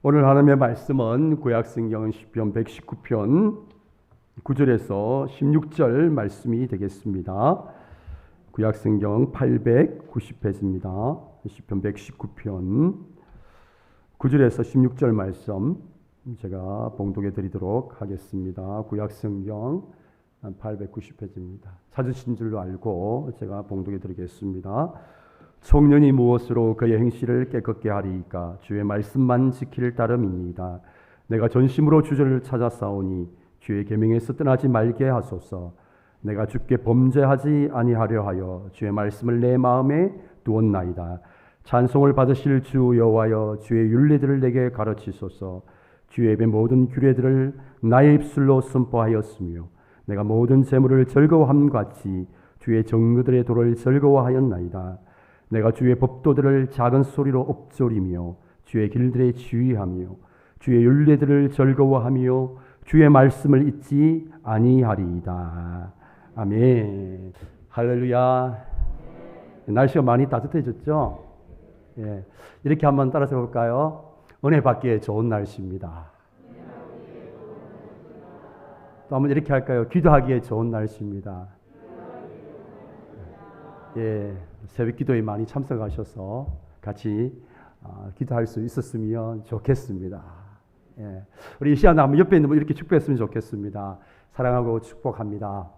오늘 하나님의 말씀은 구약성경 시편 119편 9절에서 16절 말씀이 되겠습니다. 구약성경 890페이지입니다. 시편 119편 9절에서 16절 말씀 제가 봉독해 드리도록 하겠습니다. 구약성경 890페이지입니다. 찾으신 줄로 알고 제가 봉독해 드리겠습니다. 청년이 무엇으로 그의 행실을 깨끗게 하리이까? 주의 말씀만 지킬 따름이니이다. 내가 전심으로 주저를 찾아 싸우니 주의 계명에서 떠나지 말게 하소서. 내가 주께 범죄하지 아니하려 하여 주의 말씀을 내 마음에 두었나이다. 찬송을 받으실 주 여호와여, 주의 율례들을 내게 가르치소서. 주의 입의 모든 규례들을 나의 입술로 선포하였으며 내가 모든 재물을 즐거워함 같이 주의 정의들의 도를 즐거워하였나이다. 내가 주의 법도들을 작은 소리로 읊조리며 주의 길들에 주의하며 주의 율례들을 즐거워하며 주의 말씀을 잊지 아니하리이다. 아멘. 할렐루야. 날씨가 많이 따뜻해졌죠? 예. 이렇게 한번 따라서 볼까요? 은혜 받기에 좋은 날씨입니다. 또 한번 이렇게 할까요? 기도하기에 좋은 날씨입니다. 예, 새벽 기도에 많이 참석하셔서 같이 기도할 수 있었으면 좋겠습니다. 예, 우리 이 시간 한번 옆에 있는 분 이렇게 축복했으면 좋겠습니다. 사랑하고 축복합니다.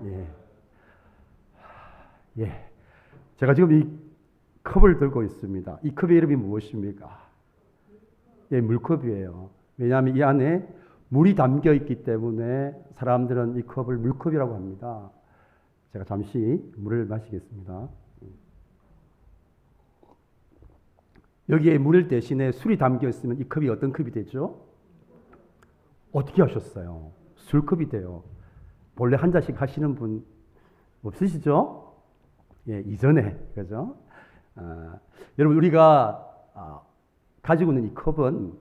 예, 예, 제가 지금 이 컵을 들고 있습니다. 이 컵의 이름이 무엇입니까? 예, 물컵이에요. 왜냐하면 이 안에 물이 담겨 있기 때문에 사람들은 이 컵을 물컵이라고 합니다. 제가 잠시 물을 마시겠습니다. 여기에 물 대신에 술이 담겨 있으면 이 컵이 어떤 컵이 되죠? 어떻게 하셨어요? 술컵이 돼요. 본래 한 잔씩 하시는 분 없으시죠? 예, 이전에 그죠? 여러분 우리가 가지고 있는 이 컵은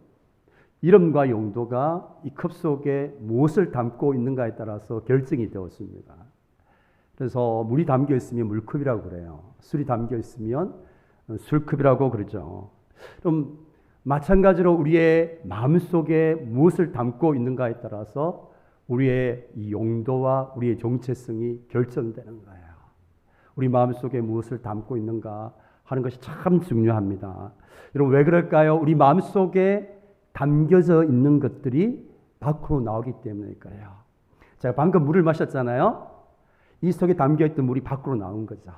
이름과 용도가 이 컵 속에 무엇을 담고 있는가에 따라서 결정이 되었습니다. 그래서 물이 담겨 있으면 물컵이라고 그래요. 술이 담겨 있으면 술컵이라고 그러죠. 그럼 마찬가지로 우리의 마음속에 무엇을 담고 있는가에 따라서 우리의 이 용도와 우리의 정체성이 결정되는 거예요. 우리 마음속에 무엇을 담고 있는가 하는 것이 참 중요합니다. 여러분 왜 그럴까요? 우리 마음속에 담겨져 있는 것들이 밖으로 나오기 때문일 거예요. 제가 방금 물을 마셨잖아요. 이 속에 담겨있던 물이 밖으로 나온 거죠.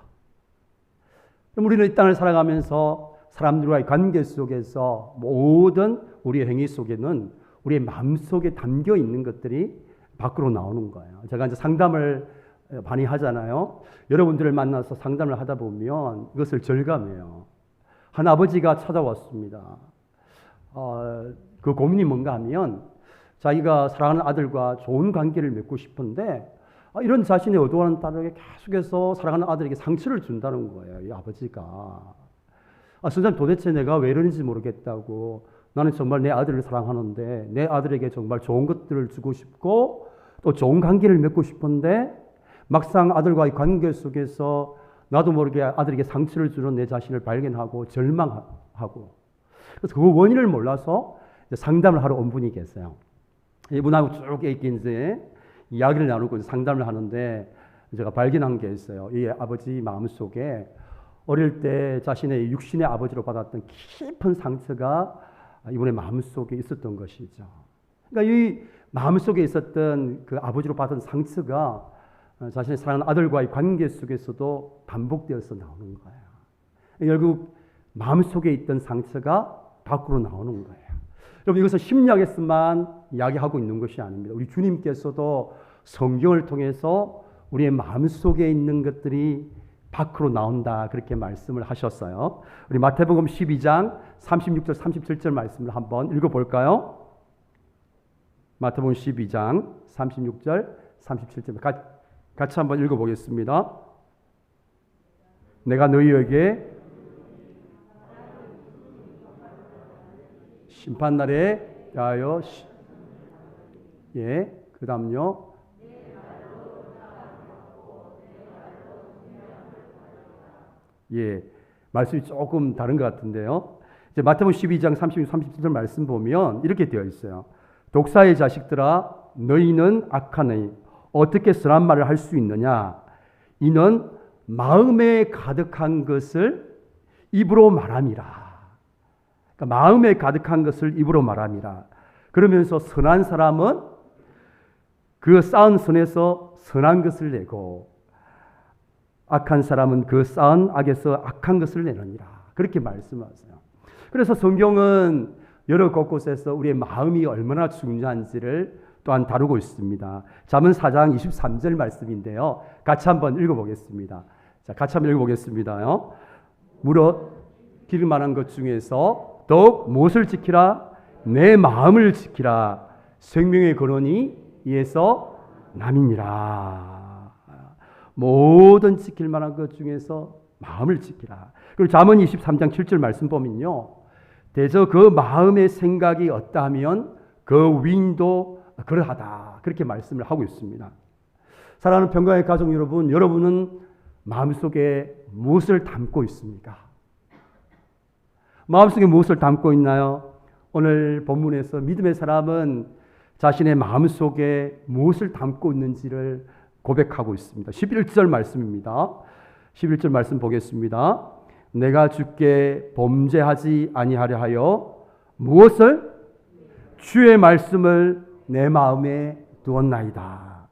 그럼 우리는 이 땅을 살아가면서 사람들과의 관계 속에서 모든 우리의 행위 속에는 우리의 마음속에 담겨 있는 것들이 밖으로 나오는 거예요. 제가 이제 상담을 많이 하잖아요. 여러분들을 만나서 상담을 하다 보면 이것을 절감해요. 한 아버지가 찾아왔습니다. 그 고민이 뭔가 하면 자기가 사랑하는 아들과 좋은 관계를 맺고 싶은데 이런 자신의 의도와는 다르게 계속해서 사랑하는 아들에게 상처를 준다는 거예요. 이 아버지가. 선생님 도대체 내가 왜 이러는지 모르겠다고. 나는 정말 내 아들을 사랑하는데 내 아들에게 정말 좋은 것들을 주고 싶고 또 좋은 관계를 맺고 싶은데 막상 아들과의 관계 속에서 나도 모르게 아들에게 상처를 주는 내 자신을 발견하고 절망하고 그래서 그 원인을 몰라서 상담을 하러 온 분이 계세요. 이분하고 쭉 이제 이야기를 나누고 상담을 하는데 제가 발견한 게 있어요. 이 아버지 마음속에 어릴 때 자신의 육신의 아버지로 받았던 깊은 상처가 이분의 마음속에 있었던 것이죠. 그러니까 이 마음속에 있었던 그 아버지로 받은 상처가 자신의 사랑하는 아들과의 관계 속에서도 반복되어서 나오는 거예요. 결국 마음속에 있던 상처가 밖으로 나오는 거예요. 여러분 이것은 심리학에서만 이야기하고 있는 것이 아닙니다. 우리 주님께서도 성경을 통해서 우리의 마음속에 있는 것들이 밖으로 나온다 그렇게 말씀을 하셨어요. 우리 마태복음 12장 36절 37절 말씀을 한번 읽어볼까요? 마태복음 12장 36절 37절 같이 한번 읽어보겠습니다. 내가 너희에게 심판날에 대하여 그 다음요. 말씀이 조금 다른 것 같은데요. 이제 마태복음 12장 30, 37절 말씀 보면 이렇게 되어 있어요. 독사의 자식들아 너희는 악하니 어떻게 선한 말을 할 수 있느냐? 이는 마음에 가득한 것을 입으로 말함이라. 그러니까 마음에 가득한 것을 입으로 말함이라. 그러면서 선한 사람은 그 쌓은 선에서 선한 것을 내고 악한 사람은 그 쌓은 악에서 악한 것을 내느니라. 그렇게 말씀하세요. 그래서 성경은 여러 곳곳에서 우리의 마음이 얼마나 중요한지를 또한 다루고 있습니다. 잠언 4장 23절 말씀인데요. 같이 한번 읽어보겠습니다. 자, 같이 한번 읽어보겠습니다요. 무릇 기를 만한 것 중에서 더욱 무엇을 지키라? 내 마음을 지키라. 생명의 근원이 이에서 남이니라. 모든 지킬 만한 것 중에서 마음을 지키라. 그리고 잠언 23장 7절 말씀 보면요. 대저 그 마음의 생각이 어떠하면 그 위인도 그러하다. 그렇게 말씀을 하고 있습니다. 사랑하는 평강의 가족 여러분, 여러분은 마음속에 무엇을 담고 있습니까? 마음속에 무엇을 담고 있나요? 오늘 본문에서 믿음의 사람은 자신의 마음속에 무엇을 담고 있는지를 고백하고 있습니다. 11절 말씀입니다. 11절 말씀 보겠습니다. 내가 주께 범죄하지 아니하려 하여 무엇을? 주의 말씀을 내 마음에 두었나이다.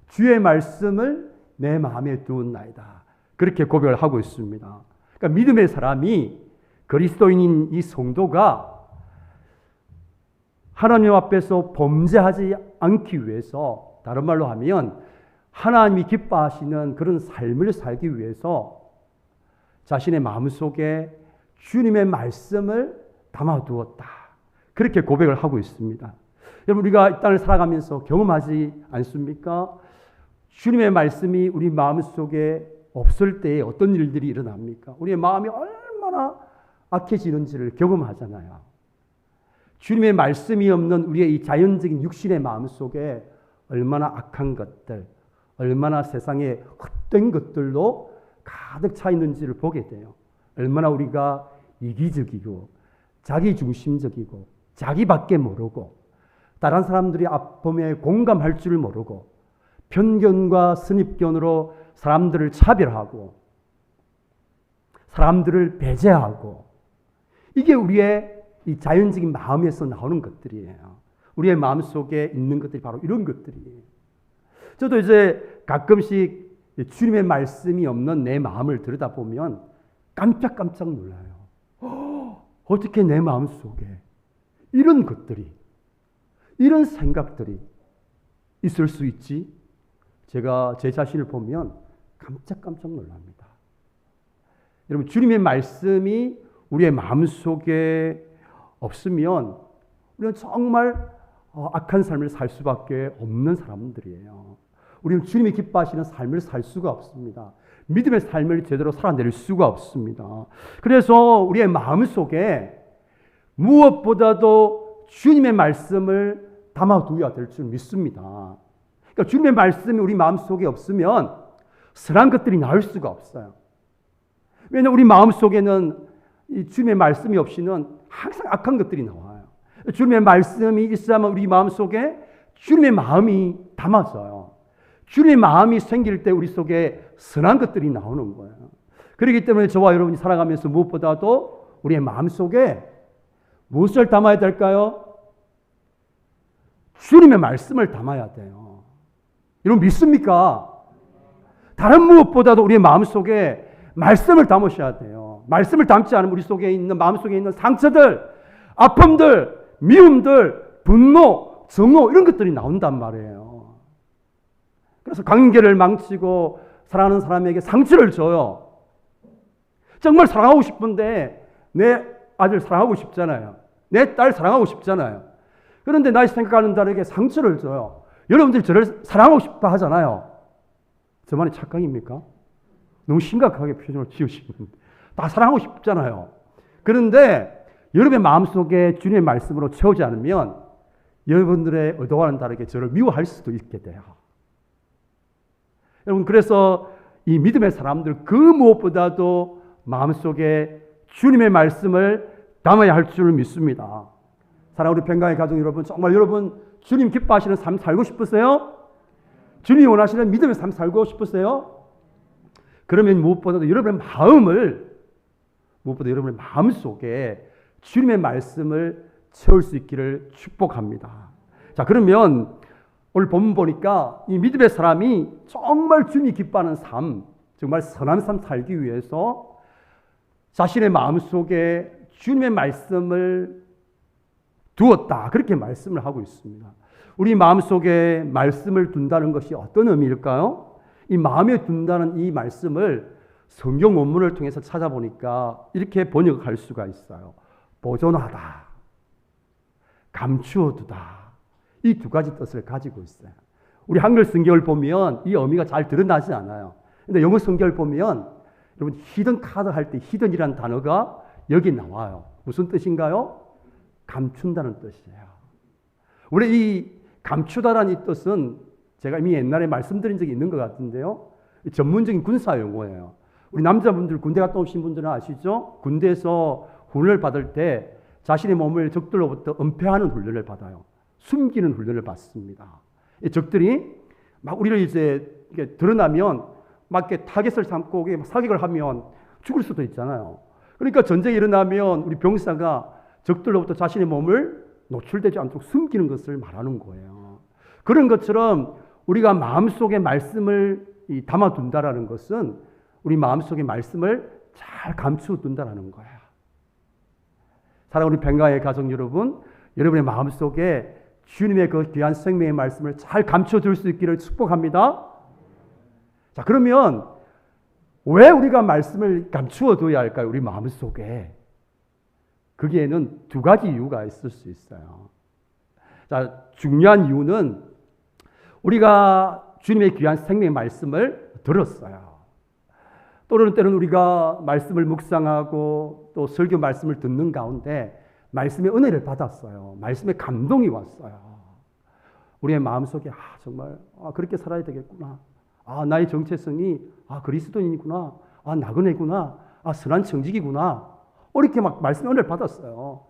주의 말씀을 내 마음에 두었나이다. 그렇게 고백을 하고 있습니다. 그러니까 믿음의 사람이 그리스도인인 이 성도가 하나님 앞에서 범죄하지 않기 위해서, 다른 말로 하면 하나님이 기뻐하시는 그런 삶을 살기 위해서 자신의 마음속에 주님의 말씀을 담아두었다. 그렇게 고백을 하고 있습니다. 여러분, 우리가 이 땅을 살아가면서 경험하지 않습니까? 주님의 말씀이 우리 마음속에 없을 때에 어떤 일들이 일어납니까? 우리의 마음이 얼마나 악해지는지를 경험하잖아요. 주님의 말씀이 없는 우리의 이 자연적인 육신의 마음 속에 얼마나 악한 것들, 얼마나 세상에 헛된 것들로 가득 차 있는지를 보게 돼요. 얼마나 우리가 이기적이고 자기중심적이고 자기밖에 모르고 다른 사람들이 아픔에 공감할 줄 모르고 편견과 선입견으로 사람들을 차별하고 사람들을 배제하고, 이게 우리의 이 자연적인 마음에서 나오는 것들이에요. 우리의 마음속에 있는 것들이 바로 이런 것들이에요. 저도 이제 가끔씩 주님의 말씀이 없는 내 마음을 들여다보면 깜짝깜짝 놀라요. 어떻게 내 마음속에 이런 것들이, 이런 생각들이 있을 수 있지? 제가 제 자신을 보면 깜짝깜짝 놀랍니다. 여러분, 주님의 말씀이 우리의 마음속에 없으면 우리는 정말 악한 삶을 살 수밖에 없는 사람들이에요. 우리는 주님이 기뻐하시는 삶을 살 수가 없습니다. 믿음의 삶을 제대로 살아낼 수가 없습니다. 그래서 우리의 마음속에 무엇보다도 주님의 말씀을 담아두어야 될 줄 믿습니다. 그러니까 주님의 말씀이 우리 마음속에 없으면 선한 것들이 나올 수가 없어요. 왜냐하면 우리 마음속에는 이 주님의 말씀이 없이는 항상 악한 것들이 나와요. 주님의 말씀이 있어야만 우리 마음속에 주님의 마음이 담아져요. 주님의 마음이 생길 때 우리 속에 선한 것들이 나오는 거예요. 그렇기 때문에 저와 여러분이 살아가면서 무엇보다도 우리의 마음속에 무엇을 담아야 될까요? 주님의 말씀을 담아야 돼요. 여러분 믿습니까? 다른 무엇보다도 우리의 마음속에 말씀을 담으셔야 돼요. 말씀을 담지 않으면 우리 속에 있는, 마음속에 있는 상처들, 아픔들, 미움들, 분노, 정오 이런 것들이 나온단 말이에요. 그래서 관계를 망치고 사랑하는 사람에게 상처를 줘요. 정말 사랑하고 싶은데 내 아들 사랑하고 싶잖아요. 내 딸 사랑하고 싶잖아요. 그런데 나의 생각하는 다르게 상처를 줘요. 여러분들이 저를 사랑하고 싶다 하잖아요. 저만의 착각입니까? 너무 심각하게 표정을 지으시는데 다 사랑하고 싶잖아요. 그런데 여러분의 마음속에 주님의 말씀으로 채우지 않으면 여러분들의 의도와는 다르게 저를 미워할 수도 있게 돼요. 여러분, 그래서 이 믿음의 사람들 그 무엇보다도 마음속에 주님의 말씀을 담아야 할 줄 믿습니다. 사랑하는 우리 뱅가의 가족 여러분, 정말 여러분 주님 기뻐하시는 삶 살고 싶으세요? 주님이 원하시는 믿음의 삶 살고 싶으세요? 그러면 무엇보다도 여러분의 마음 속에 주님의 말씀을 채울 수 있기를 축복합니다. 자, 그러면 오늘 본문 보니까 이 믿음의 사람이 정말 주님이 기뻐하는 삶, 정말 선한 삶 살기 위해서 자신의 마음 속에 주님의 말씀을 두었다. 그렇게 말씀을 하고 있습니다. 우리 마음 속에 말씀을 둔다는 것이 어떤 의미일까요? 이 마음에 둔다는 이 말씀을 성경 원문을 통해서 찾아보니까 이렇게 번역할 수가 있어요. 보존하다, 감추어두다. 이 두 가지 뜻을 가지고 있어요. 우리 한글 성경을 보면 이 의미가 잘 드러나지 않아요. 근데 영어 성경을 보면 여러분 히든 카드 할 때 히든이라는 단어가 여기 나와요. 무슨 뜻인가요? 감춘다는 뜻이에요. 우리 이 감추다라는 이 뜻은 제가 이미 옛날에 말씀드린 적이 있는 것 같은데요. 전문적인 군사 용어예요. 우리 남자분들 군대 갔다 오신 분들은 아시죠? 군대에서 훈련을 받을 때 자신의 몸을 적들로부터 은폐하는 훈련을 받아요. 숨기는 훈련을 받습니다. 이 적들이 막 우리를 이제 이렇게 드러나면 막 이렇게 타겟을 삼고 사격을 하면 죽을 수도 있잖아요. 그러니까 전쟁이 일어나면 우리 병사가 적들로부터 자신의 몸을 노출되지 않도록 숨기는 것을 말하는 거예요. 그런 것처럼 우리가 마음속에 말씀을 담아둔다라는 것은 우리 마음속에 말씀을 잘 감추어둔다라는 거예요. 사랑하는 우리 뱅가의 가족 여러분, 여러분의 마음속에 주님의 그 귀한 생명의 말씀을 잘 감춰둘 수 있기를 축복합니다. 자, 그러면 왜 우리가 말씀을 감추어둬야 할까요? 우리 마음속에. 거기에는 두 가지 이유가 있을 수 있어요. 자, 중요한 이유는 우리가 주님의 귀한 생명의 말씀을 들었어요. 또는 때는 우리가 말씀을 묵상하고 또 설교 말씀을 듣는 가운데 말씀의 은혜를 받았어요. 말씀의 감동이 왔어요. 우리의 마음속에 정말 그렇게 살아야 되겠구나. 나의 정체성이 그리스도인이구나. 나그네구나. 선한 청직이구나. 이렇게 막 말씀의 은혜를 받았어요.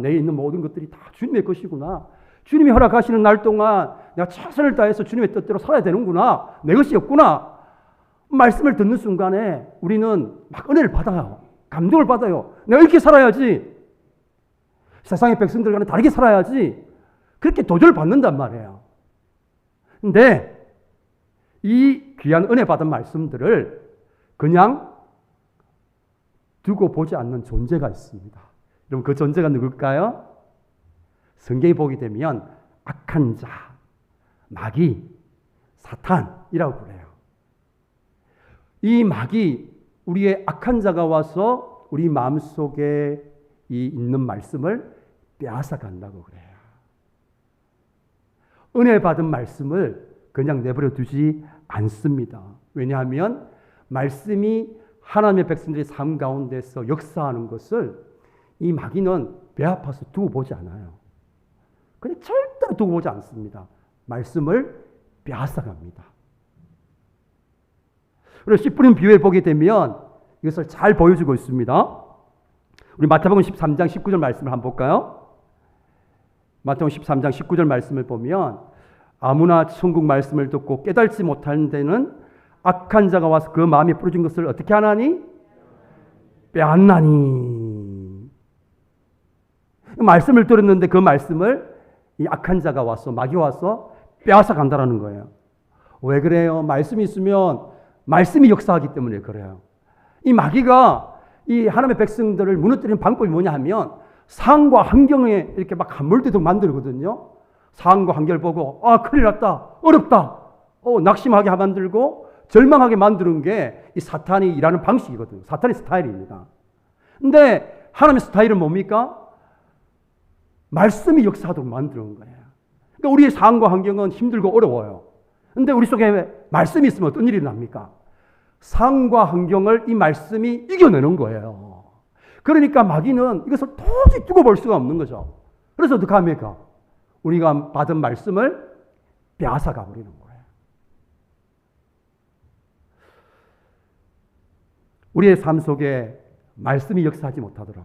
내에 있는 모든 것들이 다 주님의 것이구나. 주님이 허락하시는 날 동안 내가 최선을 다해서 주님의 뜻대로 살아야 되는구나. 내 것이었구나. 말씀을 듣는 순간에 우리는 막 은혜를 받아요. 감동을 받아요. 내가 이렇게 살아야지. 세상의 백성들과는 다르게 살아야지. 그렇게 도전을 받는단 말이에요. 근데 이 귀한 은혜 받은 말씀들을 그냥 두고 보지 않는 존재가 있습니다. 여러분 그 존재가 누굴까요? 성경에 보게 되면 악한 자, 마귀, 사탄이라고 그래요. 이 마귀, 우리의 악한 자가 와서 우리 마음속에 이 있는 말씀을 빼앗아 간다고 그래요. 은혜 받은 말씀을 그냥 내버려 두지 않습니다. 왜냐하면 말씀이 하나님의 백성들의 삶 가운데서 역사하는 것을 이 마귀는 배 아파서 두고 보지 않아요. 그냥 절대로 두고 보지 않습니다. 말씀을 빼앗아 갑니다. 그리고 씨 뿌린 비유에 보게 되면 이것을 잘 보여주고 있습니다. 우리 마태복음 13장 19절 말씀을 한번 볼까요? 마태복음 13장 19절 말씀을 보면 아무나 천국 말씀을 듣고 깨달지 못하는 데는 악한 자가 와서 그 마음에 뿌려진 것을 어떻게 하나니? 빼앗나니. 말씀을 들었는데 그 말씀을 이 악한 자가 와서 마귀가 와서 빼앗아 간다라는 거예요. 왜 그래요? 말씀이 있으면 말씀이 역사하기 때문에 그래요. 이 마귀가 이 하나님의 백성들을 무너뜨리는 방법이 뭐냐 하면 상황과 환경에 이렇게 막 함몰되도록 만들거든요. 상황과 환경을 보고 큰일 났다, 어렵다, 낙심하게 만들고 절망하게 만드는 게 이 사탄이 일하는 방식이거든요. 사탄의 스타일입니다. 근데 하나님의 스타일은 뭡니까? 말씀이 역사하도록 만드는 거예요. 그러니까 우리의 상황과 환경은 힘들고 어려워요. 근데 우리 속에 말씀이 있으면 어떤 일이 납니까? 상황과 환경을 이 말씀이 이겨내는 거예요. 그러니까 마귀는 이것을 도저히 두고 볼 수가 없는 거죠. 그래서 어떻게 합니까? 우리가 받은 말씀을 빼앗아 가버리는 거예요. 우리의 삶 속에 말씀이 역사하지 못하도록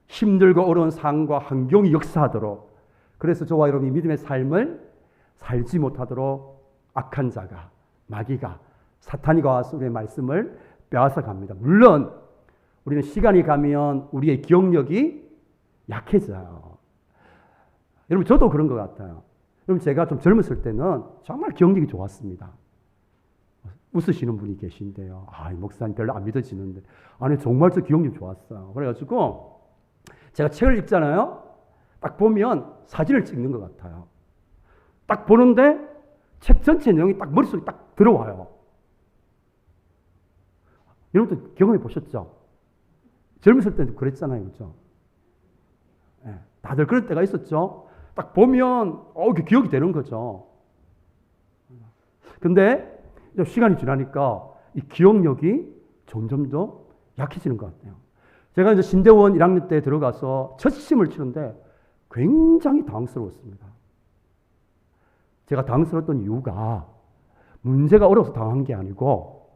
힘들고 어려운 상황과 환경이 역사하도록, 그래서 저와 여러분이 믿음의 삶을 살지 못하도록 악한 자가, 마귀가, 사탄이가 와서 우리의 말씀을 빼앗아갑니다. 물론 우리는 시간이 가면 우리의 기억력이 약해져요. 여러분, 저도 그런 것 같아요. 여러분, 제가 좀 젊었을 때는 정말 기억력이 좋았습니다. 웃으시는 분이 계신데요. 이 목사님 별로 안 믿어지는데. 아니, 정말 저 기억력 좋았어요. 그래가지고 제가 책을 읽잖아요. 딱 보면 사진을 찍는 것 같아요. 딱 보는데 책 전체 내용이 딱 머릿속에 딱 들어와요. 여러분도 경험해 보셨죠? 젊었을 때도 그랬잖아요. 그렇죠? 네, 다들 그럴 때가 있었죠. 딱 보면 기억이 되는 거죠. 근데 시간이 지나니까 이 기억력이 점점 더 약해지는 것 같아요. 제가 이제 신대원 1학년 때 들어가서 첫 시험을 치는데 굉장히 당황스러웠습니다. 제가 당황스러웠던 이유가 문제가 어려워서 당한 게 아니고,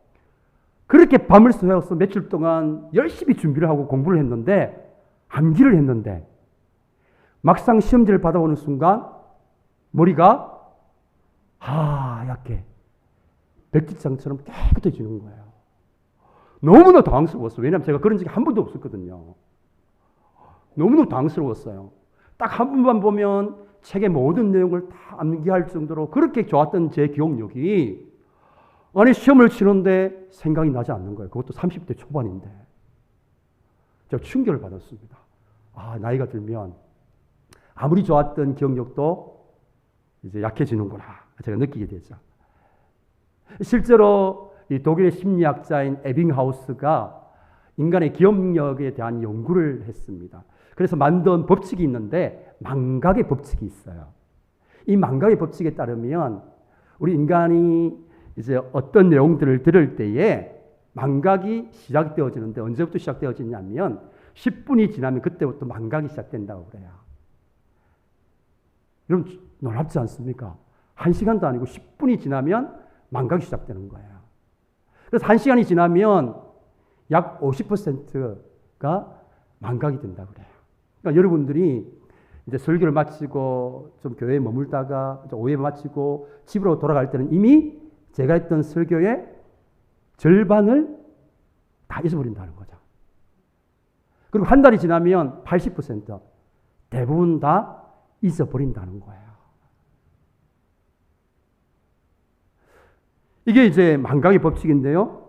그렇게 밤을 새워서 며칠 동안 열심히 준비를 하고 공부를 했는데, 암기를 했는데, 막상 시험지를 받아보는 순간 머리가 하얗게 백지장처럼 깨끗해지는 거예요. 너무나 당황스러웠어요. 왜냐하면 제가 그런 적이 한 번도 없었거든요. 너무나 당황스러웠어요. 딱 한 번만 보면 책의 모든 내용을 다 암기할 정도로 그렇게 좋았던 제 기억력이, 아니 시험을 치는데 생각이 나지 않는 거예요. 그것도 30대 초반인데. 제가 충격을 받았습니다. 나이가 들면 아무리 좋았던 기억력도 이제 약해지는구나, 제가 느끼게 되죠. 실제로 이 독일의 심리학자인 에빙하우스가 인간의 기억력에 대한 연구를 했습니다. 그래서 만든 법칙이 있는데 망각의 법칙이 있어요. 이 망각의 법칙에 따르면 우리 인간이 이제 어떤 내용들을 들을 때에 망각이 시작되어지는데, 언제부터 시작되어지냐면 10분이 지나면 그때부터 망각이 시작된다고 그래요. 여러분 놀랍지 않습니까? 1시간도 아니고 10분이 지나면 망각이 시작되는 거예요. 그래서 1시간이 지나면 약 50%가 망각이 된다고 그래요. 그러니까 여러분들이 이제 설교를 마치고 좀 교회에 머물다가 오후에 마치고 집으로 돌아갈 때는 이미 제가 했던 설교의 절반을 다 잊어버린다는 거죠. 그리고 한 달이 지나면 80% 대부분 다 잊어버린다는 거예요. 이게 이제 망각의 법칙인데요.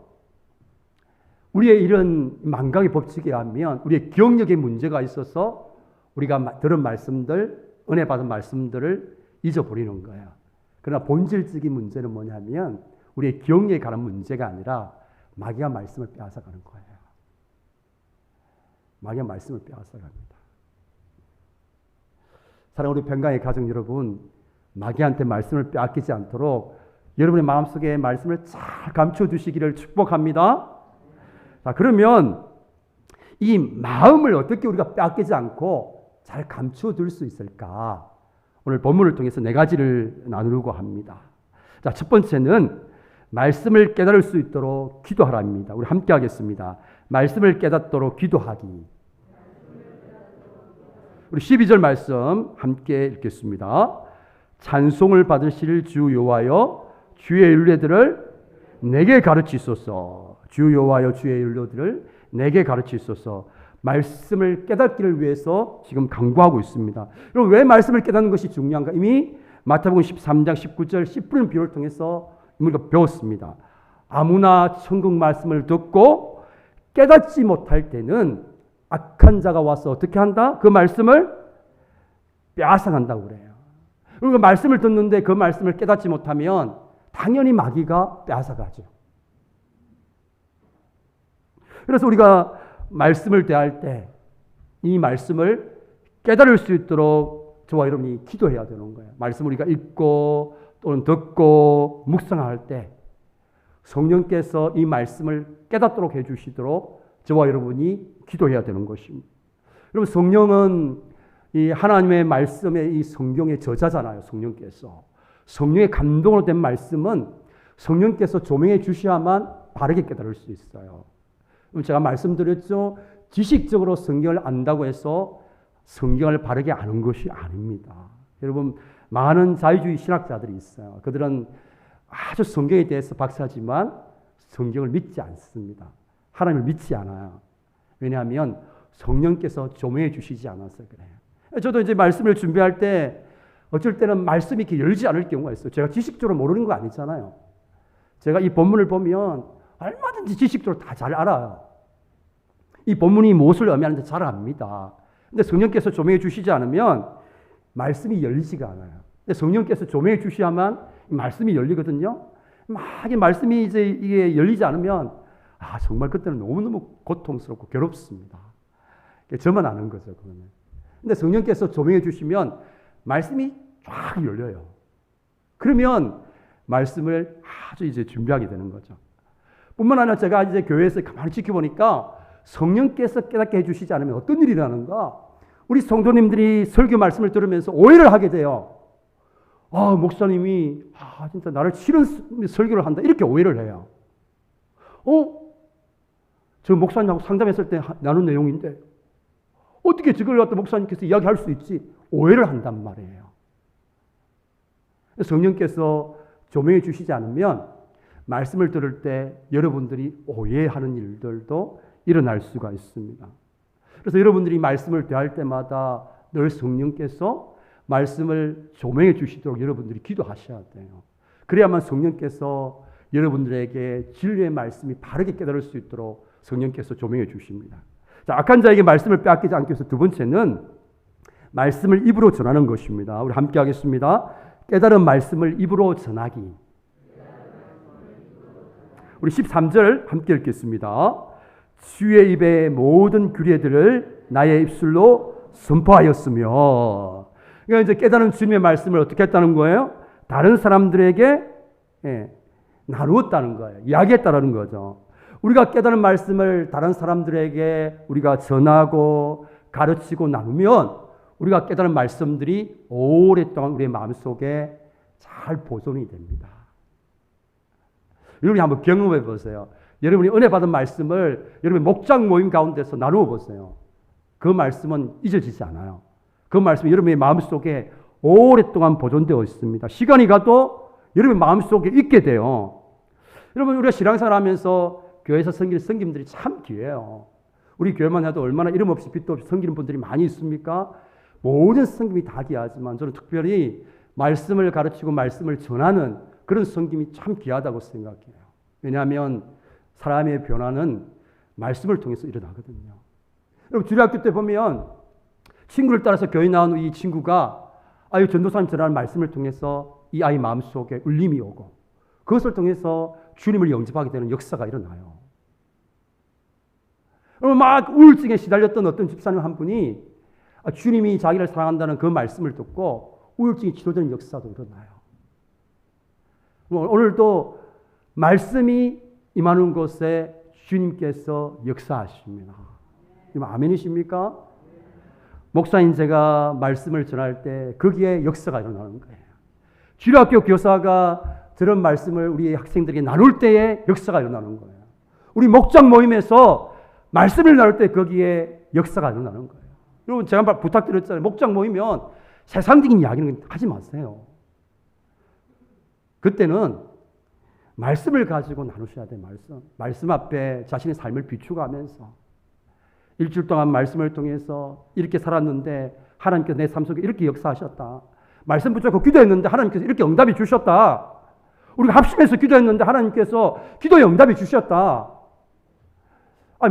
우리의 이런 망각의 법칙에 의하면 우리의 기억력에 문제가 있어서 우리가 들은 말씀들, 은혜 받은 말씀들을 잊어버리는 거예요. 그러나 본질적인 문제는 뭐냐면 우리의 기억력에 관한 문제가 아니라 마귀가 말씀을 빼앗아가는 거예요. 마귀가 말씀을 빼앗아갑니다. 사랑하는 우리 평강의 가정 여러분, 마귀한테 말씀을 빼앗기지 않도록 여러분의 마음속에 말씀을 잘 감춰두시기를 축복합니다. 자, 그러면 이 마음을 어떻게 우리가 빼앗기지 않고 잘 감춰둘 수 있을까? 오늘 본문을 통해서 4가지를 나누려고 합니다. 자, 첫 번째는 말씀을 깨달을 수 있도록 기도하라입니다. 우리 함께 하겠습니다. 말씀을 깨닫도록 기도하기. 우리 12절 말씀 함께 읽겠습니다. 찬송을 받으실 주 여호와여, 주의 율례들을 내게 가르치소서. 주 여호와여, 주의 율례들을 내게 가르치소서. 말씀을 깨닫기를 위해서 지금 강구하고 있습니다. 여러분, 왜 말씀을 깨닫는 것이 중요한가? 이미 마태복음 13장 19절 10분의 비유를 통해서 우리가 배웠습니다. 아무나 천국 말씀을 듣고 깨닫지 못할 때는 악한 자가 와서 어떻게 한다? 그 말씀을 빼앗아간다고 그래요. 그리고 말씀을 듣는데 그 말씀을 깨닫지 못하면 당연히 마귀가 빼앗아가죠. 그래서 우리가 말씀을 대할 때 이 말씀을 깨달을 수 있도록 저와 여러분이 기도해야 되는 거예요. 말씀을 우리가 읽고 또는 듣고 묵상할 때 성령께서 이 말씀을 깨닫도록 해주시도록 저와 여러분이 기도해야 되는 것입니다. 여러분, 성령은 이 하나님의 말씀의 이 성경의 저자잖아요. 성령께서. 성령의 감동으로 된 말씀은 성령께서 조명해 주셔야만 바르게 깨달을 수 있어요. 제가 말씀드렸죠. 지식적으로 성경을 안다고 해서 성경을 바르게 아는 것이 아닙니다. 여러분, 많은 자유주의 신학자들이 있어요. 그들은 아주 성경에 대해서 박사지만 성경을 믿지 않습니다. 하나님을 믿지 않아요. 왜냐하면 성령께서 조명해 주시지 않아서 그래요. 저도 이제 말씀을 준비할 때 어쩔 때는 말씀이 이렇게 열지 않을 경우가 있어요. 제가 지식적으로 모르는 거 아니잖아요. 제가 이 본문을 보면 얼마든지 지식적으로 다 잘 알아요. 이 본문이 무엇을 의미하는지 잘 압니다. 근데 성령께서 조명해 주시지 않으면 말씀이 열리지가 않아요. 근데 성령께서 조명해 주셔야만 말씀이 열리거든요. 막 이 말씀이 이게 열리지 않으면 정말 그때는 너무너무 고통스럽고 괴롭습니다. 저만 아는 거죠, 그러면. 근데 성령께서 조명해 주시면 말씀이 쫙 열려요. 그러면 말씀을 아주 이제 준비하게 되는 거죠. 뿐만 아니라 제가 이제 교회에서 가만히 지켜보니까 성령께서 깨닫게 해주시지 않으면 어떤 일이 일어나는가? 우리 성도님들이 설교 말씀을 들으면서 오해를 하게 돼요. 목사님이 진짜 나를 싫은 설교를 한다. 이렇게 오해를 해요. 저 목사님하고 상담했을 때 나눈 내용인데 어떻게 저걸 갖다 목사님께서 이야기할 수 있지? 오해를 한단 말이에요. 성령께서 조명해 주시지 않으면 말씀을 들을 때 여러분들이 오해하는 일들도 일어날 수가 있습니다. 그래서 여러분들이 말씀을 대할 때마다 늘 성령께서 말씀을 조명해 주시도록 여러분들이 기도하셔야 돼요. 그래야만 성령께서 여러분들에게 진리의 말씀이 바르게 깨달을 수 있도록 성령께서 조명해 주십니다. 자, 악한 자에게 말씀을 빼앗기지 않기 위해서 두 번째는 말씀을 입으로 전하는 것입니다. 우리 함께 하겠습니다. 깨달은 말씀을 입으로 전하기. 우리 13절 함께 읽겠습니다. 주의 입의 모든 규례들을 나의 입술로 선포하였으며. 그러니까 이제 깨달은 주님의 말씀을 어떻게 했다는 거예요? 다른 사람들에게 나누었다는 거예요. 이야기했다는 거죠. 우리가 깨달은 말씀을 다른 사람들에게 우리가 전하고 가르치고 나누면 우리가 깨달은 말씀들이 오랫동안 우리의 마음속에 잘 보존이 됩니다. 여러분이 한번 경험해 보세요. 여러분이 은혜 받은 말씀을 여러분의 목장 모임 가운데서 나누어 보세요. 그 말씀은 잊어지지 않아요. 그 말씀이 여러분의 마음속에 오랫동안 보존되어 있습니다. 시간이 가도 여러분의 마음속에 있게 돼요. 여러분, 우리가 신앙생활 하면서 교회에서 섬기는 섬김들이 참 귀해요. 우리 교회만 해도 얼마나 이름 없이 빛도 없이 섬기는 분들이 많이 있습니까? 모든 섬김이 다 귀하지만 저는 특별히 말씀을 가르치고 말씀을 전하는 그런 섬김이 참 귀하다고 생각해요. 왜냐하면 사람의 변화는 말씀을 통해서 일어나거든요. 여러분, 주일학교 때 보면 친구를 따라서 교회 나온 이 친구가 전도사님 전하는 말씀을 통해서 이 아이 마음속에 울림이 오고 그것을 통해서 주님을 영접하게 되는 역사가 일어나요. 막 우울증에 시달렸던 어떤 집사님 한 분이 주님이 자기를 사랑한다는 그 말씀을 듣고 우울증이 치료되는 역사도 일어나요. 오늘도 말씀이 임하는 곳에 주님께서 역사하십니다. 아멘이십니까? 목사인 제가 말씀을 전할 때 거기에 역사가 일어나는 거예요. 주일학교 교사가 저런 말씀을 우리 학생들에게 나눌 때에 역사가 일어나는 거예요. 우리 목장 모임에서 말씀을 나눌 때 거기에 역사가 일어나는 거예요. 여러분, 제가 부탁드렸잖아요. 목장 모이면 세상적인 이야기는 하지 마세요. 그때는 말씀을 가지고 나누셔야 돼요. 말씀 앞에 자신의 삶을 비추가면서 일주일 동안 말씀을 통해서 이렇게 살았는데 하나님께서 내 삶 속에 이렇게 역사하셨다. 말씀 붙잡고 기도했는데 하나님께서 이렇게 응답이 주셨다. 우리가 합심해서 기도했는데 하나님께서 기도의 응답이 주셨다.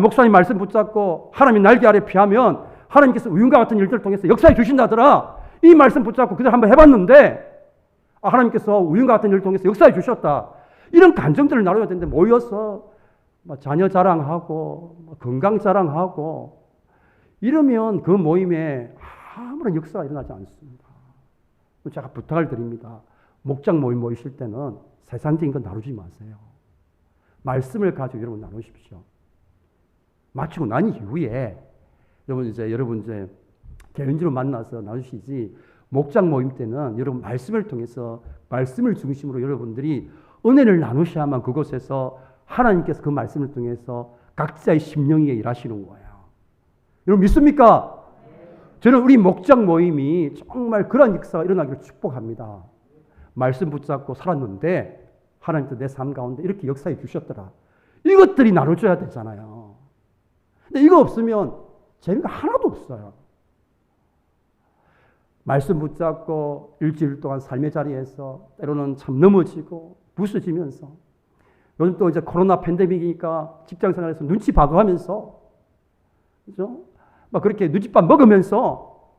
목사님 말씀 붙잡고 하나님이 날개 아래 피하면 하나님께서 우윤과 같은 일들을 통해서 역사해 주신다더라. 이 말씀 붙잡고 그대로 한번 해봤는데 하나님께서 우윤과 같은 일을 통해서 역사해 주셨다. 이런 감정들을 나눠야 되는데 모여서 자녀 자랑하고 건강 자랑하고 이러면 그 모임에 아무런 역사가 일어나지 않습니다. 제가 부탁을 드립니다. 목장 모임 모이실 때는 세상적인 건 나누지 마세요. 말씀을 가지고 여러분 나누십시오. 마치고 난 이후에 여러분 이제 개인적으로 만나서 나누시지 목장 모임 때는 여러분 말씀을 통해서 말씀을 중심으로 여러분들이 은혜를 나누셔야만 그곳에서 하나님께서 그 말씀을 통해서 각자의 심령 위에 일하시는 거예요. 여러분 믿습니까? 저는 우리 목장 모임이 정말 그런 역사가 일어나기를 축복합니다. 말씀 붙잡고 살았는데 하나님도 내 삶 가운데 이렇게 역사해 주셨더라. 이것들이 나눠줘야 되잖아요. 근데 이거 없으면 재미가 하나도 없어요. 말씀 붙잡고 일주일 동안 삶의 자리에서 때로는 참 넘어지고 부서지면서 요즘 또 이제 코로나 팬데믹이니까 직장 생활에서 눈치 봐가면서 그죠? 막 그렇게 눈칫밥 먹으면서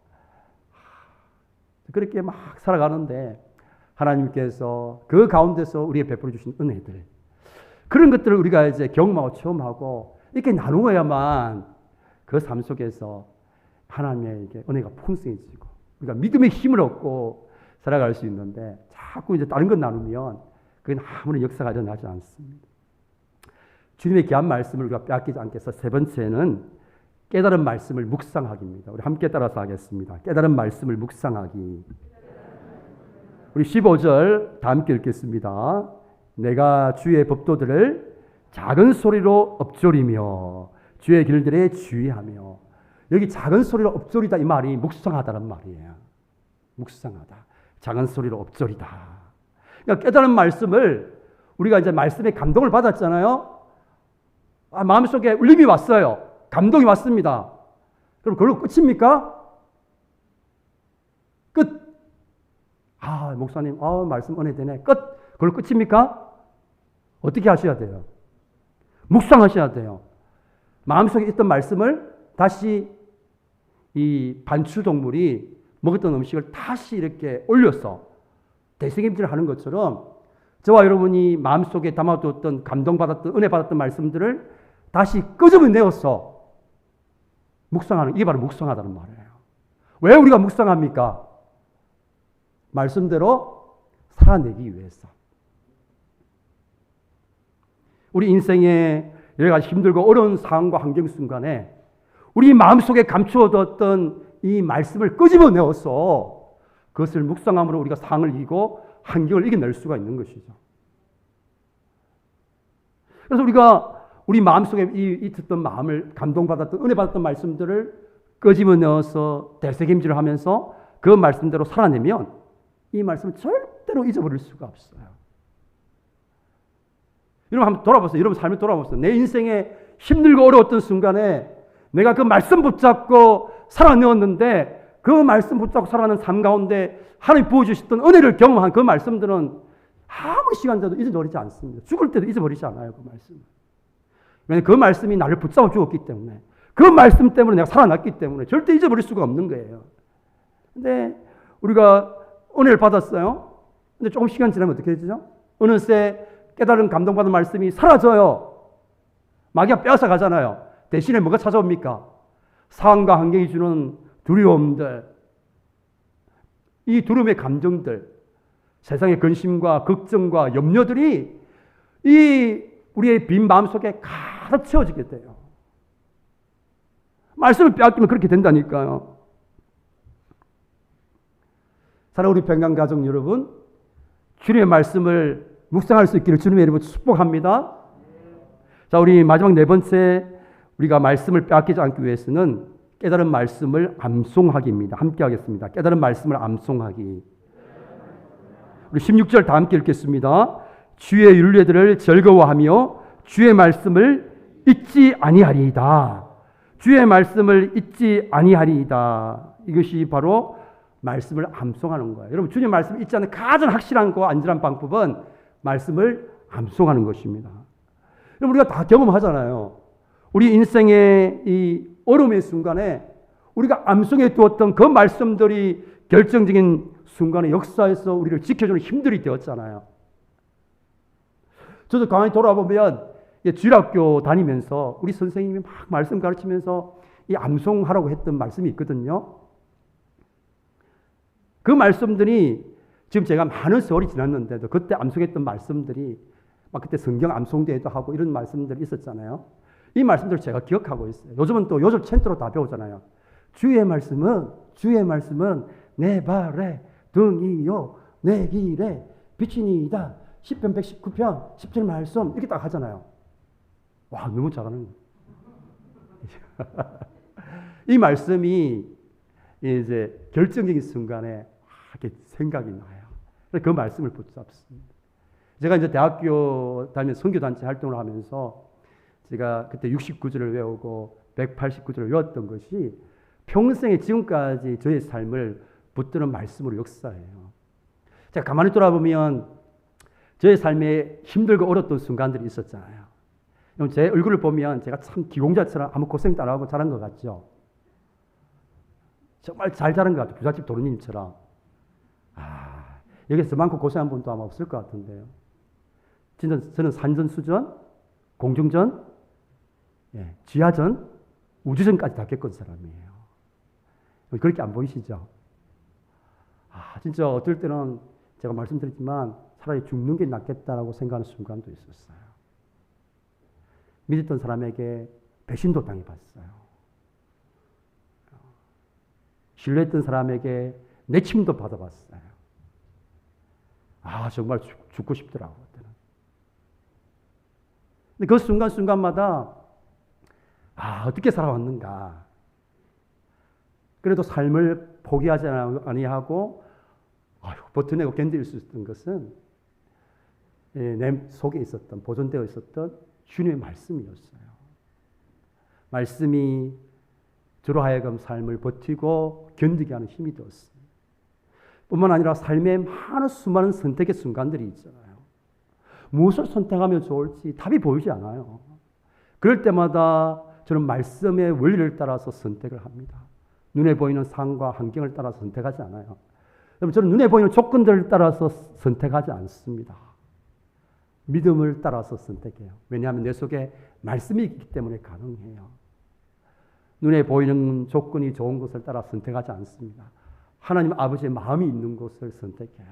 그렇게 막 살아가는데 하나님께서 그 가운데서 우리에게 베풀어 주신 은혜들 그런 것들을 우리가 이제 경험하고 체험하고 이렇게 나누어야만 그 삶 속에서 하나님의 은혜가 풍성해지고 우리가 믿음의 힘을 얻고 살아갈 수 있는데 자꾸 이제 다른 것 나누면 그건 아무런 역사가 일어나지 않습니다. 주님의 귀한 말씀을 우리가 빼앗기지 않게 해서 세 번째는 깨달은 말씀을 묵상하기입니다. 우리 함께 따라서 하겠습니다. 깨달은 말씀을 묵상하기. 우리 15절 다 함께 읽겠습니다. 내가 주의 법도들을 작은 소리로 엎조리며 주의 길들에 주의하며. 여기 작은 소리로 엎조리다 이 말이 묵상하다는 말이에요. 묵상하다. 작은 소리로 엎조리다. 그러니까 깨달은 말씀을 우리가 이제 말씀에 감동을 받았잖아요. 마음속에 울림이 왔어요. 감동이 왔습니다. 그럼 그걸로 끝입니까? 끝. 목사님, 말씀 은혜 되네. 끝. 그걸로 끝입니까? 어떻게 하셔야 돼요? 묵상하셔야 돼요. 마음속에 있던 말씀을 다시 이 반추동물이 먹었던 음식을 다시 이렇게 올려서 되새김질을 하는 것처럼 저와 여러분이 마음속에 담아두었던 감동받았던 은혜 받았던 말씀들을 다시 끄집어내어서 묵상하는, 이게 바로 묵상하다는 말이에요. 왜 우리가 묵상합니까? 말씀대로 살아내기 위해서. 우리 인생에 여러 가지 힘들고 어려운 상황과 환경 순간에 우리 마음속에 감추어뒀던 이 말씀을 끄집어내어서 그것을 묵상함으로 우리가 상황을 이기고 환경을 이겨낼 수가 있는 것이죠. 그래서 우리가 우리 마음속에 있었던 마음을 감동받았던 은혜 받았던 말씀들을 끄집어내어서 되새김질을 하면서 그 말씀대로 살아내면 이 말씀을 절대로 잊어버릴 수가 없어요. 여러분 한번 돌아보세요. 여러분 삶을 돌아보세요. 내 인생에 힘들고 어려웠던 순간에 내가 그 말씀 붙잡고 살아내었는데 그 말씀 붙잡고 살아가는 삶 가운데 하나님 부어주셨던 은혜를 경험한 그 말씀들은 아무리 시간 돼도 잊어버리지 않습니다. 죽을 때도 잊어버리지 않아요. 그 말씀. 왜냐하면 그 말씀이 나를 붙잡아 주었기 때문에 그 말씀 때문에 내가 살아났기 때문에 절대 잊어버릴 수가 없는 거예요. 근데 우리가 은혜를 받았어요. 근데 조금 시간 지나면 어떻게 되죠? 어느새 깨달은 감동받은 말씀이 사라져요. 마귀가 빼앗아 가잖아요. 대신에 뭐가 찾아옵니까? 상황과 환경이 주는 두려움들, 이 두려움의 감정들, 세상의 근심과 걱정과 염려들이 이 우리의 빈 마음속에 가득 채워지게 돼요. 말씀을 빼앗기면 그렇게 된다니까요. 사랑하는 우리 평강 가족 여러분, 주님의 말씀을 묵상할 수 있기를 주님의 이름으로 축복합니다. 자, 우리 마지막 네 번째 우리가 말씀을 빼앗기지 않기 위해서는 깨달은 말씀을 암송하기입니다. 함께 하겠습니다. 깨달은 말씀을 암송하기. 우리 16절 다 함께 읽겠습니다. 주의 율례들을 즐거워하며 주의 말씀을 잊지 아니하리이다. 주의 말씀을 잊지 아니하리이다. 이것이 바로 말씀을 암송하는 거예요. 여러분 주님 말씀을 잊지 않는 가장 확실한 거 안전한 방법은 말씀을 암송하는 것입니다. 여러분 우리가 다 경험하잖아요. 우리 인생의 이 어려움의 순간에 우리가 암송해 두었던 그 말씀들이 결정적인 순간의 역사에서 우리를 지켜주는 힘들이 되었잖아요. 저도 가만히 돌아보면 주일학교 다니면서 우리 선생님이 막 말씀 가르치면서 이 암송하라고 했던 말씀이 있거든요. 그 말씀들이 지금 제가 많은 세월이 지났는데도 그때 암송했던 말씀들이 막 그때 성경 암송대회도 하고 이런 말씀들이 있었잖아요. 이 말씀들을 제가 기억하고 있어요. 요즘은 또 요즘 챈트로 다 배우잖아요. 주의 말씀은 내 발에 등이요 내 길에 빛이니이다. 10편 119편 17 말씀 이렇게 딱 하잖아요. 와 너무 잘하는 거예요. 이 말씀이 이제 결정적인 순간에 이렇게 생각이 나요. 그 말씀을 붙잡습니다. 제가 이제 대학교 다니면서 선교단체 활동을 하면서 제가 그때 69절을 외우고 189절을 외웠던 것이 평생에 지금까지 저의 삶을 붙드는 말씀으로 역사해요. 제가 가만히 돌아보면 저의 삶에 힘들고 어려웠던 순간들이 있었잖아요. 제 얼굴을 보면 제가 참 기공자처럼 아무 고생도 안 하고 자란 것 같죠. 정말 잘 자란 것 같아요. 부잣집 도련님처럼. 여기서 저만큼 고생한 분도 아마 없을 것 같은데요. 진짜 저는 산전수전, 공중전, 지하전, 우주전까지 다 겪은 사람이에요. 그렇게 안 보이시죠? 진짜 어떨 때는 제가 말씀드렸지만 차라리 죽는 게 낫겠다라고 생각하는 순간도 있었어요. 믿었던 사람에게 배신도 당해봤어요. 신뢰했던 사람에게 내침도 받아봤어요. 정말 죽고 싶더라고요. 근데 그 순간순간마다 어떻게 살아왔는가. 그래도 삶을 포기하지 아니하고 버텨내고 견딜 수 있었던 것은 내 속에 있었던, 보존되어 있었던 주님의 말씀이었어요. 말씀이 저로 하여금 삶을 버티고 견디게 하는 힘이 되었습니다. 뿐만 아니라 삶의 많은 수많은 선택의 순간들이 있잖아요. 무엇을 선택하면 좋을지 답이 보이지 않아요. 그럴 때마다 저는 말씀의 원리를 따라서 선택을 합니다. 눈에 보이는 상황과 환경을 따라서 선택하지 않아요. 저는 눈에 보이는 조건들을 따라서 선택하지 않습니다. 믿음을 따라서 선택해요. 왜냐하면 내 속에 말씀이 있기 때문에 가능해요. 눈에 보이는 조건이 좋은 것을 따라 선택하지 않습니다. 하나님 아버지의 마음이 있는 곳을 선택해요.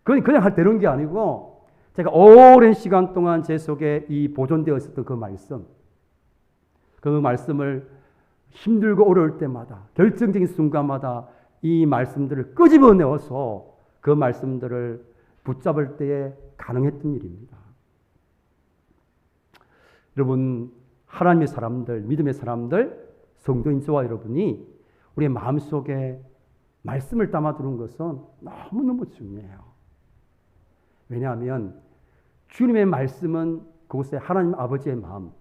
그건 그냥 되는 게 아니고 제가 오랜 시간 동안 제 속에 이 보존되어 있었던 그 말씀을 힘들고 어려울 때마다 결정적인 순간마다 이 말씀들을 끄집어내어서 그 말씀들을 붙잡을 때에 가능했던 일입니다. 여러분, 하나님의 사람들, 믿음의 사람들, 성도인 저와 여러분이 우리의 마음속에 말씀을 담아두는 것은 너무너무 중요해요. 왜냐하면 주님의 말씀은 그곳에 하나님 아버지의 마음,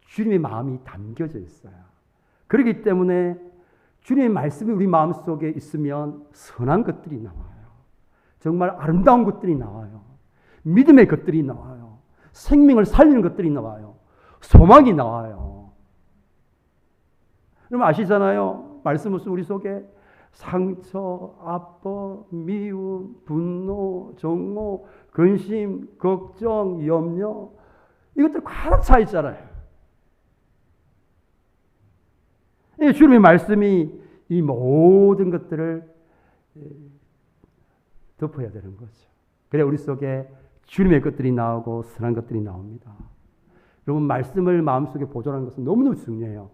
주님의 마음이 담겨져 있어요. 그렇기 때문에 주님의 말씀이 우리 마음속에 있으면 선한 것들이 나와요. 정말 아름다운 것들이 나와요. 믿음의 것들이 나와요. 생명을 살리는 것들이 나와요. 소망이 나와요. 여러분 아시잖아요. 말씀 없으면 우리 속에 상처, 아파, 미움, 분노, 정오, 근심, 걱정, 염려 이것들 가득 차 있잖아요. 주님의 말씀이 이 모든 것들을 덮어야 되는 거죠. 그래 우리 속에 주님의 것들이 나오고 선한 것들이 나옵니다. 여러분 말씀을 마음속에 보존하는 것은 너무너무 중요해요.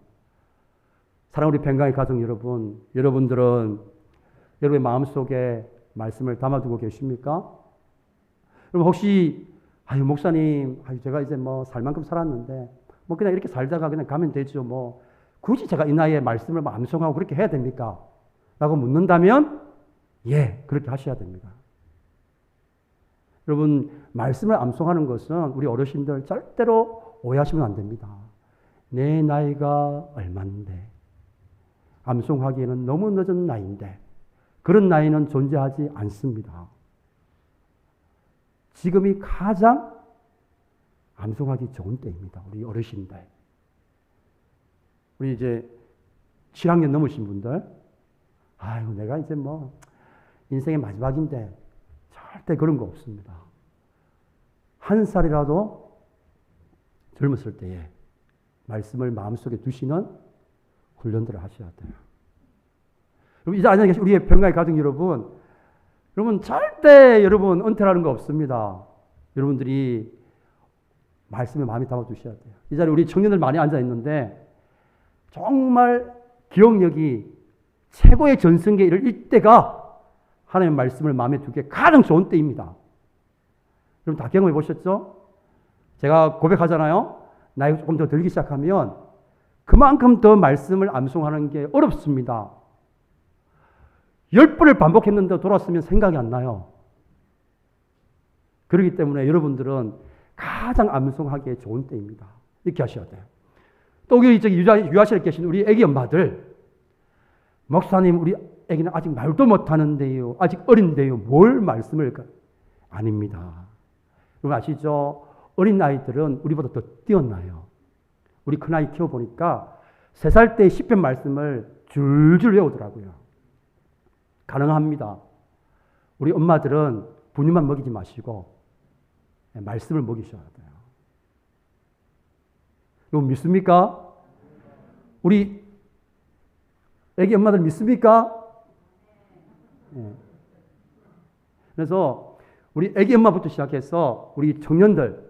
사랑하는 우리 뱅가의 가족 여러분, 여러분들은 여러분의 마음속에 말씀을 담아두고 계십니까? 여러분 혹시 목사님, 제가 이제 살 만큼 살았는데 그냥 이렇게 살다가 그냥 가면 되죠. 굳이 제가 이 나이에 말씀을 암송하고 그렇게 해야 됩니까? 라고 묻는다면 예, 그렇게 하셔야 됩니다. 여러분 말씀을 암송하는 것은 우리 어르신들 절대로 오해하시면 안 됩니다. 내 나이가 얼마인데 암송하기에는 너무 늦은 나이인데 그런 나이는 존재하지 않습니다. 지금이 가장 암송하기 좋은 때입니다. 우리 어르신들. 우리 이제 7학년 넘으신 분들, 내가 이제 인생의 마지막인데 절대 그런 거 없습니다. 한 살이라도 젊었을 때에 말씀을 마음속에 두시는 훈련들을 하셔야 돼요. 여러분, 이제 안녕히 계신 우리의 평강의 가족 여러분, 절대 여러분 은퇴라는 거 없습니다. 여러분들이 말씀에 마음에 담아 두셔야 돼요. 이 자리에 우리 청년들 많이 앉아 있는데 정말 기억력이 최고의 전성기에 이를 이때가 하나님의 말씀을 마음에 두기에 가장 좋은 때입니다. 여러분 다 경험해 보셨죠? 제가 고백하잖아요. 나이가 조금 더 들기 시작하면 그만큼 더 말씀을 암송하는 게 어렵습니다. 10번을 반복했는데 돌았으면 생각이 안 나요. 그렇기 때문에 여러분들은 가장 암송하기에 좋은 때입니다. 이렇게 하셔야 돼요. 또 여기 유아실에 계신 우리 애기 엄마들, 목사님 우리 애기는 아직 말도 못하는데요. 아직 어린데요. 뭘 말씀을 아닙니다. 여러분 아시죠? 어린 아이들은 우리보다 더 뛰어나요. 우리 큰아이 키워보니까 3살 때 시편 말씀을 줄줄 외우더라고요. 가능합니다. 우리 엄마들은 분유만 먹이지 마시고 말씀을 먹이셔야 돼요. 이거 믿습니까? 우리 애기 엄마들 믿습니까? 네. 그래서 우리 애기 엄마부터 시작해서 우리 청년들,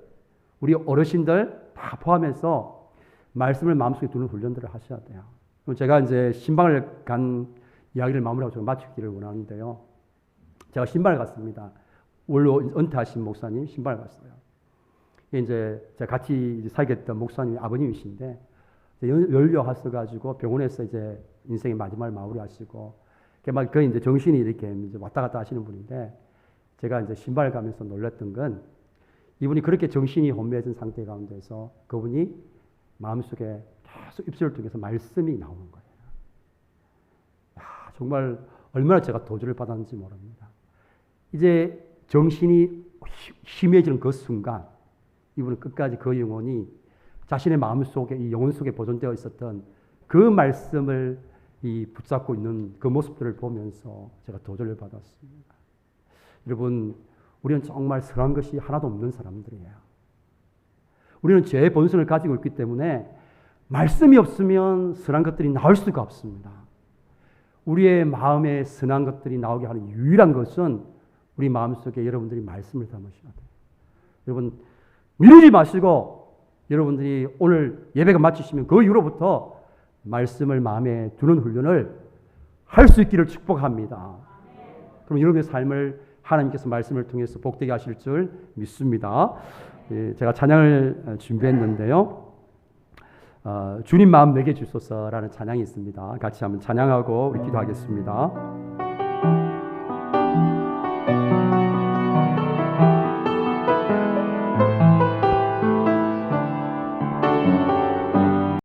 우리 어르신들 다 포함해서 말씀을 마음속에 두는 훈련들을 하셔야 돼요. 제가 이제 신방을 간 이야기를 마무리하고 제가 마치기를 원하는데요. 제가 신방을 갔습니다. 원로 은퇴하신 목사님 신방을 갔어요. 이제 제가 같이 살겠던 목사님이 아버님이신데 연료하셔가지고 병원에서 이제 인생의 마지막을 마무리하시고 그 이제 정신이 이렇게 이제 왔다 갔다 하시는 분인데 제가 이제 신발을 가면서 놀랐던 건 이분이 그렇게 정신이 혼미해진 상태 가운데서 그분이 마음속에 계속 입술을 통해서 말씀이 나오는 거예요. 야, 정말 얼마나 제가 도전을 받았는지 모릅니다. 이제 정신이 희미해지는 그 순간 이분은 끝까지 그 영혼이 자신의 마음속에 이 영혼 속에 보존되어 있었던 그 말씀을 붙잡고 있는 그 모습들을 보면서 제가 도전을 받았습니다. 여러분, 우리는 정말 선한 것이 하나도 없는 사람들이에요. 우리는 죄의 본성을 가지고 있기 때문에 말씀이 없으면 선한 것들이 나올 수가 없습니다. 우리의 마음에 선한 것들이 나오게 하는 유일한 것은 우리 마음속에 여러분들이 말씀을 담으셔야 돼요. 여러분, 미루지 마시고 여러분들이 오늘 예배가 마치시면 그 이후로부터 말씀을 마음에 두는 훈련을 할 수 있기를 축복합니다. 그럼 여러분의 삶을 하나님께서 말씀을 통해서 복되게 하실 줄 믿습니다. 제가 찬양을 준비했는데요. 주님 마음 내게 주소서라는 찬양이 있습니다. 같이 한번 찬양하고 우리 기도하겠습니다.